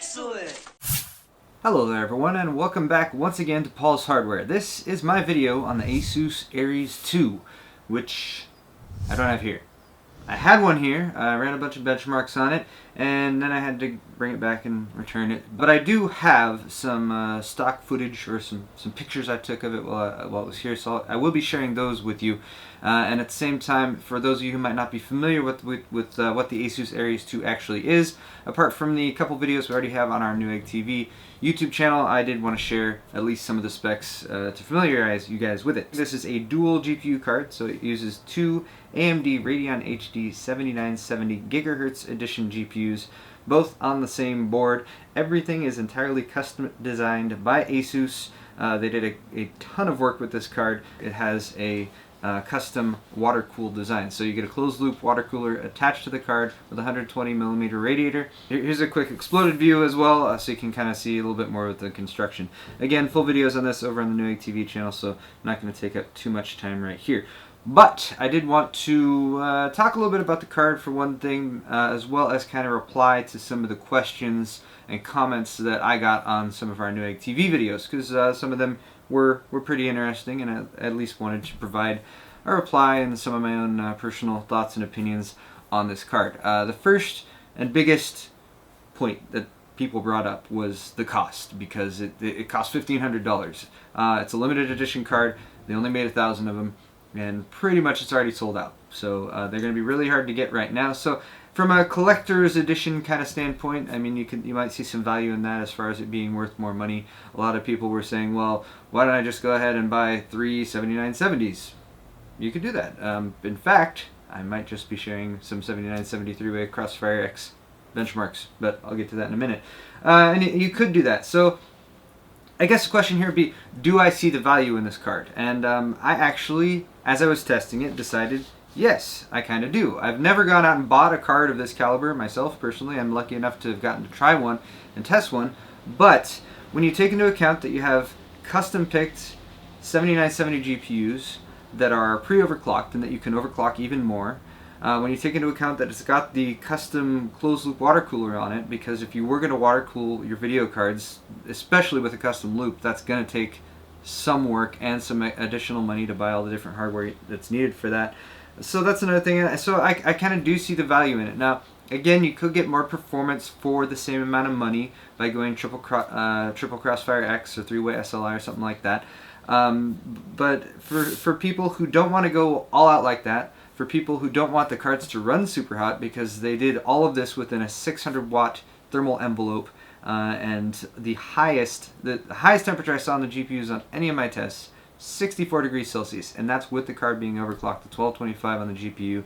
Excellent! Hello there everyone, and welcome back once again to Paul's Hardware. This is my video on the ASUS ARES 2, which I don't have here. I had one here, I ran a bunch of benchmarks on it, and then I had to bring it back and return it. But I do have some stock footage, or some pictures I took of it while it was here, so I will be sharing those with you. And at the same time, for those of you who might not be familiar with what the ASUS ARES 2 actually is, apart from the couple videos we already have on our Newegg TV YouTube channel, I did want to share at least some of the specs to familiarize you guys with it. This is a dual GPU card, so it uses two AMD Radeon HD 7970 GHz edition GPUs, both on the same board. Everything is entirely custom designed by ASUS. They did a ton of work with this card. It has a custom water-cooled design. So you get a closed-loop water cooler attached to the card with a 120mm radiator. Here's a quick exploded view as well, so you can kind of see a little bit more of the construction. Again, full videos on this over on the Newegg TV channel, so I'm not going to take up too much time right here. But I did want to talk a little bit about the card for one thing, as well as kind of reply to some of the questions and comments that I got on some of our Newegg TV videos, because some of them were pretty interesting, and I at least wanted to provide a reply and some of my own personal thoughts and opinions on this card. The first and biggest point that people brought up was the cost, because it cost $1,500. It's a limited edition card. They only made 1,000 of them, and pretty much it's already sold out. So they're going to be really hard to get right now. So from a collector's edition kind of standpoint, I mean, you might see some value in that as far as it being worth more money. A lot of people were saying, well, why don't I just go ahead and buy three 7970s? You could do that. In fact, I might just be sharing some 7970 3-way Crossfire X benchmarks, but I'll get to that in a minute. And you could do that. So I guess the question here would be, do I see the value in this card? And I actually, as I was testing it, decided yes, I kind of do. I've never gone out and bought a card of this caliber myself personally. I'm lucky enough to have gotten to try one and test one. But when you take into account that you have custom picked 7970 GPUs that are pre-overclocked and that you can overclock even more, when you take into account that it's got the custom closed loop water cooler on it, because if you were going to water cool your video cards, especially with a custom loop, that's going to take some work and some additional money to buy all the different hardware that's needed for that. So that's another thing. So I kind of do see the value in it. Now, again, you could get more performance for the same amount of money by going triple Crossfire X or 3-way SLI or something like that. But for people who don't want to go all out like that, for people who don't want the cards to run super hot, because they did all of this within a 600-watt thermal envelope, and the highest temperature I saw on the GPUs on any of my tests, 64 degrees Celsius, and that's with the card being overclocked to 1225 on the GPU,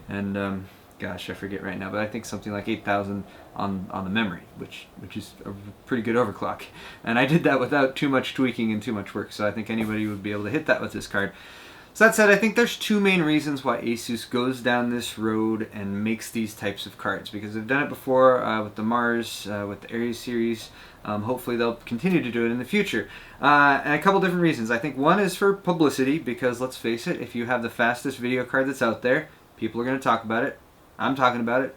and gosh, I forget right now, but I think something like 8,000 on the memory, which is a pretty good overclock. And I did that without too much tweaking and too much work, so I think anybody would be able to hit that with this card. So that said, I think there's two main reasons why ASUS goes down this road and makes these types of cards, because they've done it before with the Mars, with the ARES series. Hopefully they'll continue to do it in the future. And a couple different reasons. I think one is for publicity, because let's face it, if you have the fastest video card that's out there, people are going to talk about it. I'm talking about it.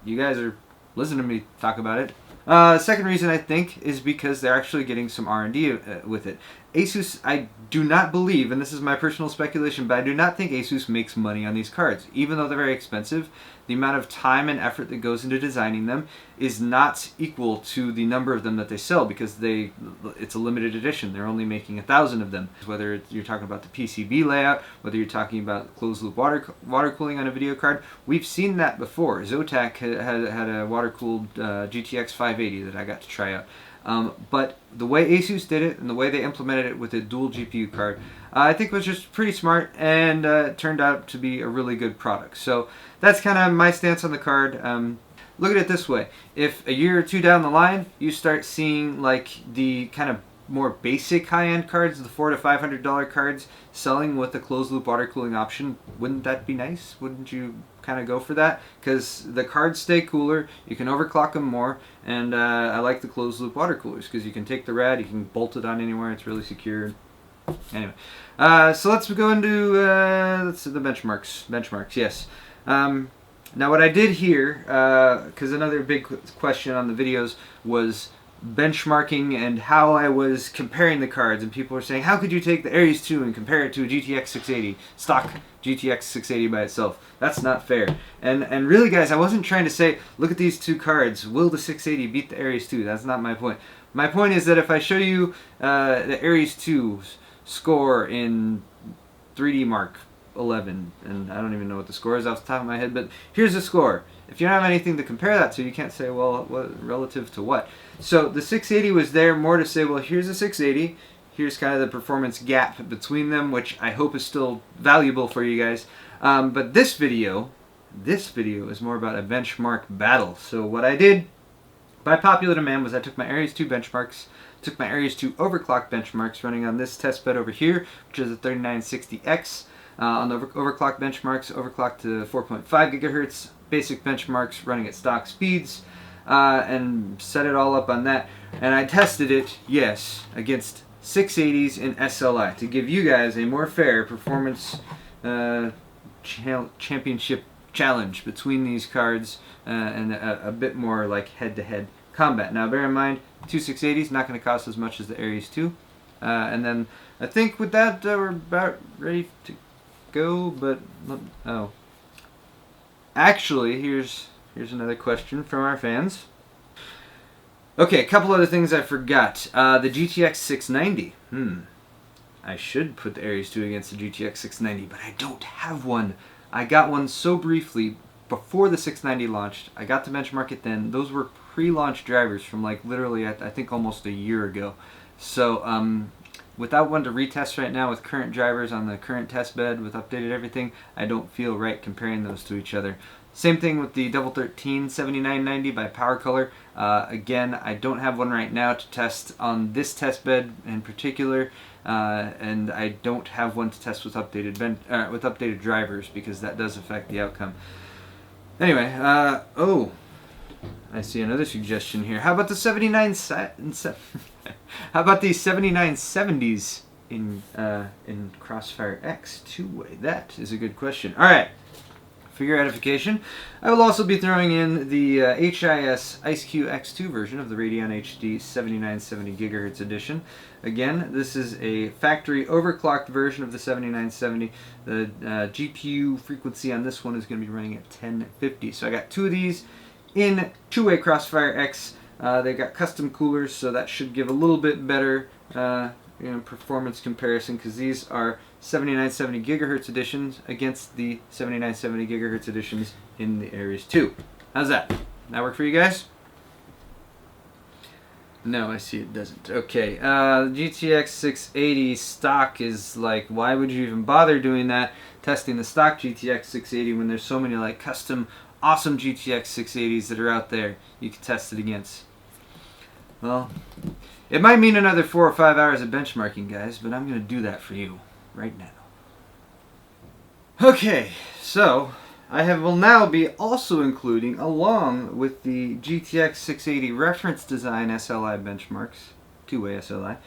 You guys are listening to me talk about it. Second reason, I think, is because they're actually getting some R&D with it. ASUS, I do not believe, and this is my personal speculation, but I do not think ASUS makes money on these cards. Even though they're very expensive, the amount of time and effort that goes into designing them is not equal to the number of them that they sell, because it's a limited edition. They're only making 1,000 of them. Whether you're talking about the PCB layout, whether you're talking about closed-loop water cooling on a video card, we've seen that before. Zotac had a water-cooled GTX 580 that I got to try out. But the way ASUS did it and the way they implemented it with a dual GPU card, I think was just pretty smart, and it turned out to be a really good product. So that's kind of my stance on the card. Look at it this way. If a year or two down the line, you start seeing like the kind of more basic high-end cards, the $400 to $500 cards, selling with a closed-loop water cooling option, wouldn't that be nice? Wouldn't you kind of go for that? Because the cards stay cooler, you can overclock them more, and I like the closed-loop water coolers because you can take the rad, you can bolt it on anywhere, it's really secure. Anyway, so let's go into the benchmarks. Yes. Now what I did here, because another big question on the videos was benchmarking and how I was comparing the cards, and people were saying, how could you take the ARES 2 and compare it to a GTX 680, stock GTX 680 by itself? That's not fair. And really, guys, I wasn't trying to say, look at these two cards, will the 680 beat the ARES 2? That's not my point. My point is that if I show you the ARES 2's score in 3D Mark 11, and I don't even know what the score is off the top of my head, but here's the score. If you don't have anything to compare that to, you can't say, well, what relative to what? So the 680 was there more to say, well, here's a 680, here's kind of the performance gap between them, which I hope is still valuable for you guys. But this video is more about a benchmark battle. So what I did, by popular demand, was I took my ARES 2 benchmarks, took my ARES 2 overclock benchmarks running on this test bed over here, which is a 3960X. On the overclock benchmarks, overclocked to 4.5 gigahertz, basic benchmarks running at stock speeds, and set it all up on that. And I tested it, yes, against 680s in SLI to give you guys a more fair performance championship challenge between these cards and a bit more like head-to-head combat. Now bear in mind, two 680s not going to cost as much as the ARES 2. And then I think with that we're about ready to go, but oh, actually here's another question from our fans. Okay, a couple other things I forgot. The GTX 690. I should put the ARES 2 against the GTX 690, but I don't have one. I got one so briefly before the 690 launched. I got to benchmark it then. Those were pre-launch drivers from like literally I think almost a year ago. So without one to retest right now with current drivers on the current test bed with updated everything, I don't feel right comparing those to each other. Same thing with the Double 13 7990 by Power Color. Again, I don't have one right now to test on this test bed in particular, and I don't have one to test with updated drivers because that does affect the outcome. Anyway, oh, I see another suggestion here. How about the 7970s in Crossfire X two-way? That is a good question. All right. For your edification, I will also be throwing in the HIS IceQ X2 version of the Radeon HD 7970 GHz edition. Again, this is a factory overclocked version of the 7970. The GPU frequency on this one is going to be running at 1050. So I got two of these in two-way Crossfire X. They got custom coolers, so that should give a little bit better performance comparison, because these are 7970 gigahertz editions against the 7970 gigahertz editions in the ARES 2. How's that? That work for you guys? No, I see it doesn't. Okay, GTX 680 stock is like, why would you even bother doing that, testing the stock GTX 680 when there's so many like custom awesome GTX 680s that are out there you can test it against? Well, it might mean another 4 or 5 hours of benchmarking, guys, but I'm going to do that for you right now. Okay, so I will now be also including, along with the GTX 680 reference design SLI benchmarks, two-way SLI,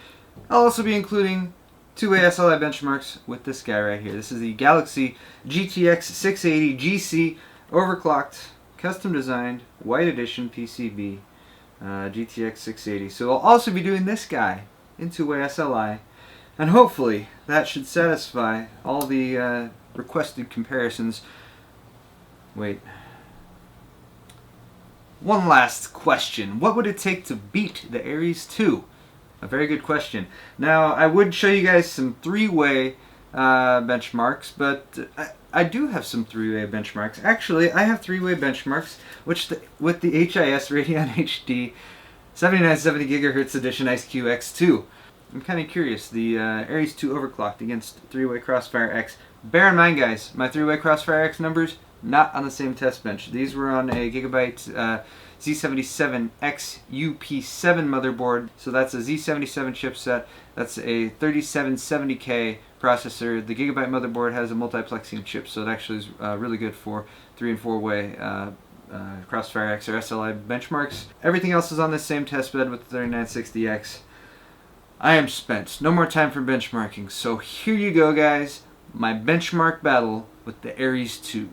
I'll also be including two-way SLI benchmarks with this guy right here. This is the Galaxy GTX 680 GC overclocked, custom designed, white edition PCB GTX 680. So I'll also be doing this guy in two-way SLI, and hopefully that should satisfy all the requested comparisons. Wait. One last question. What would it take to beat the ARES 2? A very good question. Now, I would show you guys some three-way benchmarks, but I do have some three-way benchmarks. Actually, I have three-way benchmarks with the HIS Radeon HD 7970 GHz edition IceQ X2. I'm kind of curious. The ARES 2 overclocked against three-way Crossfire X. Bear in mind, guys, my three-way Crossfire X numbers not on the same test bench. These were on a Gigabyte Z77X UP7 motherboard. So that's a Z77 chipset. That's a 3770K processor. The Gigabyte motherboard has a multiplexing chip, so it actually is really good for 3- and 4-way Crossfire X or SLI benchmarks. Everything else is on the same test bed with the 3960X. I am spent. No more time for benchmarking. So here you go, guys. My benchmark battle with the ARES 2.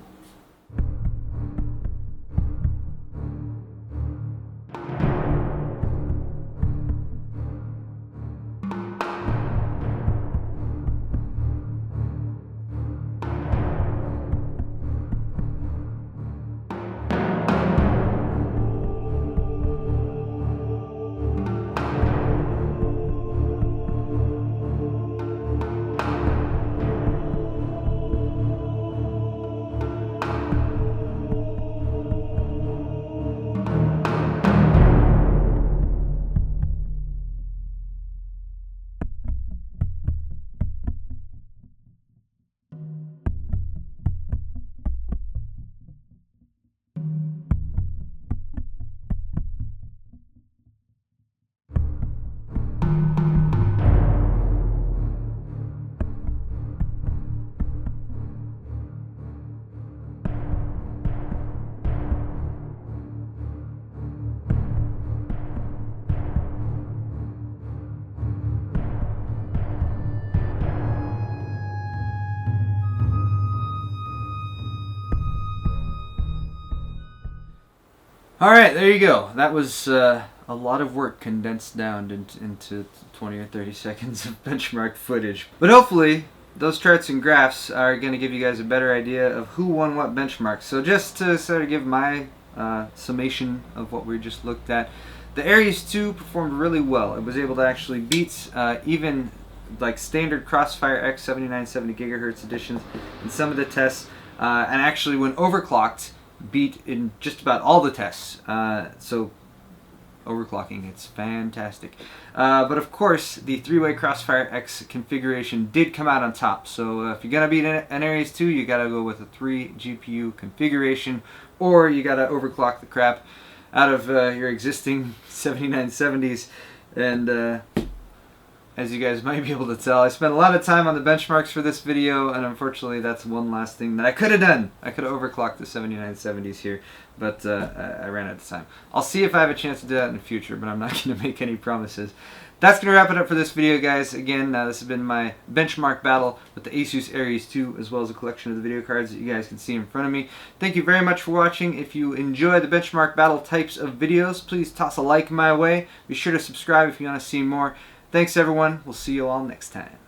Alright, there you go. That was a lot of work condensed down into 20 or 30 seconds of benchmark footage. But hopefully, those charts and graphs are going to give you guys a better idea of who won what benchmarks. So just to sort of give my summation of what we just looked at, the ARES 2 performed really well. It was able to actually beat even like standard Crossfire X 7970 GHz editions in some of the tests, and actually when overclocked, beat in just about all the tests. So overclocking, it's fantastic. But of course, the 3-way Crossfire X configuration did come out on top. So if you're gonna beat an ARES 2, you gotta go with a 3 GPU configuration, or you gotta overclock the crap out of your existing 7970s. And as you guys might be able to tell, I spent a lot of time on the benchmarks for this video, and unfortunately that's one last thing that I could have done. I could have overclocked the 7970s here, but I ran out of time. I'll see if I have a chance to do that in the future, but I'm not going to make any promises. That's going to wrap it up for this video, guys. Again, this has been my benchmark battle with the ASUS ARES 2, as well as a collection of the video cards that you guys can see in front of me. Thank you very much for watching. If you enjoy the benchmark battle types of videos, please toss a like my way. Be sure to subscribe if you want to see more. Thanks, everyone. We'll see you all next time.